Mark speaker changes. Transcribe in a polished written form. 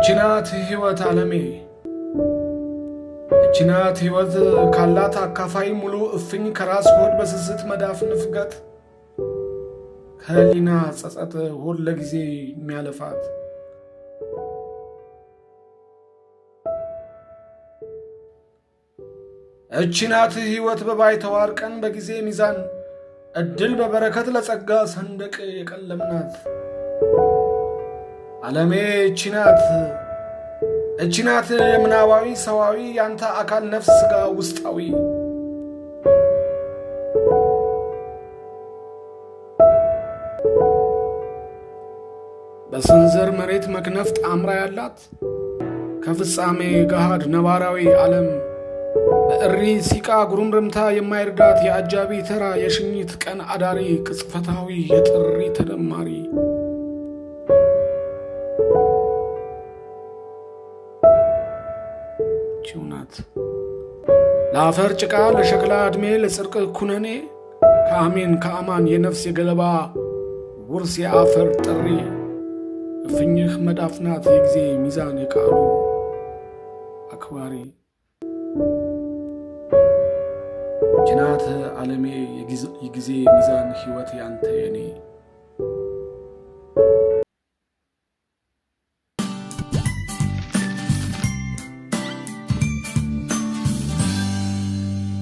Speaker 1: እችናት ህይወት ዓለሜ እችናት ህይወት ካላት አካፋይ ሙሉ እፍኝ ከራስ ሆድ በስስት መዳፍ ንፍገት ከህሊና ጸጸት ሆድ ለጊዜ የሚያለፋት እችናት ህይወት በባይተዋር ቀን በጊዜ ሚዛን እድል በበረከት ለጸጋ ሰንደቅ የቀለምናት ዓለሜ እችናት የምናባዊ ሰዋዊ ያንተ አካል ነፍስ ሥጋ ውስጣዊ በስንዝር መሬት መክነፍ ጣምራ ያላት ከፍጻሜ ገሃድ ነባራዊ ዓለም በእሪ ሲቃ ጉሩምርምታ የማይርዳት የአጃቢ ተራ የሽኝት ቀን አዳሪ ቅጽፈታዊ የጥሪ ተደማሪ ችውናት ለአፈር ጭቃ ለሸክላ ዕድሜ ለጽርቅ ኩነኔ ከአሜን ከአማን የነፍስ የገለባ ውርስ የአፈር ጥሪ እፍኝህ መዳፍናት የጊዜ ሚዛን የቃሉ አክባሪ ችናት ዓለሜ የጊዜ ሚዛን ሕይወት ያንተ የኔ